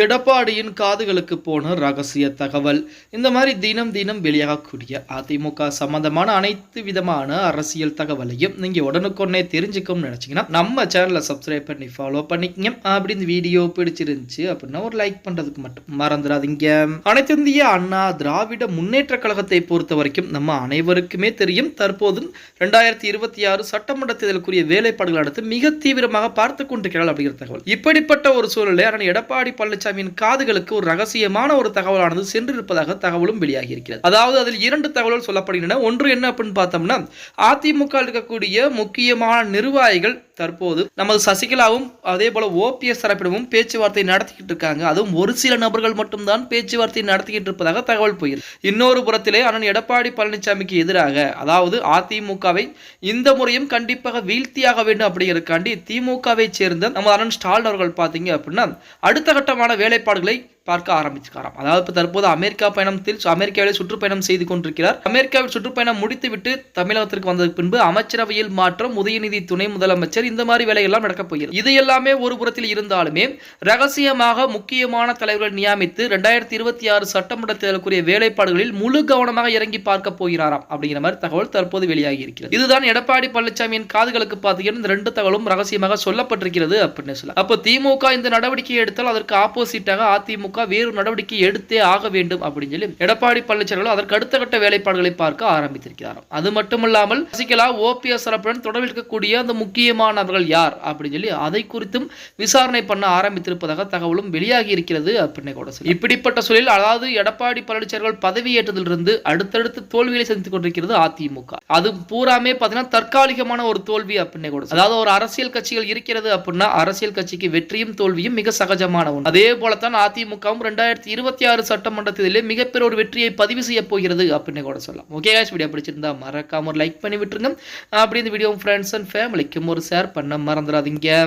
எடப்பாடியின் காதுகளுக்கு போன ரகசிய தகவல். இந்த மாதிரி தினம் தினம் வெளியாகக்கூடிய அதிமுக சம்பந்தமான அனைத்து விதமான அரசியல் தகவலையும் நீங்க உடனுக்குடனே தெரிஞ்சுக்கணும்னு நினைச்சீங்கன்னா நம்ம சேனலை சப்ஸ்கிரைப் பண்ணி ஃபாலோ பண்ணிக்கங்க. அப்படி இந்த வீடியோ பிடிச்சிருந்துச்சு அப்படின்னா ஒரு லைக் பண்றதுக்கு மட்டும் மறந்துடாதீங்க. அனைத்து இந்திய அண்ணா திராவிட முன்னேற்ற கழகத்தை பொறுத்த வரைக்கும் நம்ம அனைவருக்குமே தெரியும், தற்போது 2026 சட்டமன்ற தேர்தலுக்குரிய வேலைப்பாடுகள் அடுத்து மிக தீவிரமாக பார்த்து கொண்டிருக்கிறார்கள் அப்படிங்கிற தகவல். இப்படிப்பட்ட ஒரு சூழலை எடப்பாடி பழனிசாமியின் காதுகளுக்கு ஒரு ரகசியமான ஒரு தகவலானது சென்றிருப்பதாக தகவலும் வெளியாகி இருக்கிறது. அதாவது அதில் இரண்டு தகவல்கள் சொல்லப்படுகின்றன. ஒன்று என்ன அப்படின்னு பார்த்தோம்னா, அதிமுக இருக்கக்கூடிய முக்கியமான நிர்வாகிகள் தற்போது நமது சசிகலாவும் அதே போல ஓபிஎஸ் தரப்பிடமும் பேச்சுவார்த்தை நடத்திக்கிட்டு இருக்காங்க. அதுவும் ஒரு சில நபர்கள் மட்டும்தான் பேச்சுவார்த்தை நடத்திக்கிட்டு இருப்பதாக தகவல் போகிறது. இன்னொரு புறத்திலே அண்ணன் எடப்பாடி பழனிசாமிக்கு எதிராக, அதாவது அதிமுகவை இந்த முறையும் கண்டிப்பாக வீழ்த்தியாக வேண்டும் அப்படிங்கிறதுக்காண்டி திமுகவை சேர்ந்த நம்ம அண்ணன் ஸ்டாலின் அவர்கள் பார்த்தீங்க அப்படின்னா அடுத்த கட்டமான வேலைப்பாடுகளை பார்க்க ஆரம்பிச்சிருக்காராம். அதாவது தற்போது அமெரிக்காவில் சுற்றுப்பயணம் செய்து கொண்டிருக்கிறார். அமெரிக்காவில் சுற்றுப்பயணம் முடித்துவிட்டு தமிழகத்திற்கு வந்ததற்கு பின்பு அமைச்சரவையில் மாற்றம், உதயநிதி துணை முதலமைச்சர், இந்த மாதிரி வேலைகள்லாம் நடக்கப் போகிறது. இது எல்லாமே ஒரு புறத்தில் இருந்தாலுமே ரகசியமாக முக்கியமான தலைவர்கள் நியமித்து 2026 சட்டமன்ற தேர்தலுக்குரிய வேலைப்பாடுகளில் முழு கவனமாக இறங்கி பார்க்க போகிறாராம் அப்படிங்கிற மாதிரி தகவல் தற்போது வெளியாகி இருக்கிறது. இதுதான் எடப்பாடி பழனிசாமியின் காதுகளுக்கு பார்த்தீங்கன்னா இந்த ரெண்டு தகவலும் ரகசியமாக சொல்லப்பட்டிருக்கிறது அப்படின்னு சொல்லலாம். அப்போ திமுக இந்த நடவடிக்கை எடுத்தால் அதற்கு ஆப்போசிட்டாக அதிமுக வேறு நடவடிக்கை எடுத்தே ஆக வேண்டும் அப்படின்னு சொல்லி எடப்பாடி பழனிசாமி அதற்கு அடுத்த கட்ட வேலைப்பாடுகளை பார்க்க ஆரம்பித்திருக்கிறார். அது மட்டுமல்லாமல் சசிகலா ஓபிஎஸ் தரப்புடன் தொடர்பில் இருக்கக்கூடிய அந்த முக்கியமானவர்கள் யார் அப்படின்னு சொல்லி அதை குறித்தும் விசாரணை பண்ண ஆரம்பித்திருப்பதாக தகவலும் வெளியாகி இருக்கிறது அப்படின்னு கூட சொல்லி. இப்படிப்பட்ட சூழலில் அதாவது எடப்பாடி பழனிசாமி பதவியேற்றதிலிருந்து அடுத்தடுத்து தோல்விகளை சந்தித்துக் கொண்டிருக்கிறது அதிமுக. அது பூராமே பார்த்தீங்கன்னா தற்காலிகமான ஒரு தோல்வி அப்படின்னு கூட. அதாவது ஒரு அரசியல் கட்சிகள் இருக்கிறது அப்படின்னா அரசியல் கட்சிக்கு வெற்றியும் தோல்வியும் மிக சகஜமான ஒன்று. அதே போலத்தான் அதிமுக 2026 சட்டமன்ற தேர்தலில் மிகப்பெரிய ஒரு வெற்றியை பதிவு செய்ய போகிறது அப்படின்னு கூட சொல்லலாம். ஓகே गाइस, வீடியோ பிடிச்சிருந்தா மறக்காம ஒரு லைக் பண்ணி விட்டுருங்க. அப்படி இந்த வீடியோ ஃப்ரெண்ட்ஸ் அண்ட் ஃபேமிலிக்கும் ஒரு ஷேர் பண்ண மறந்துடாதீங்க.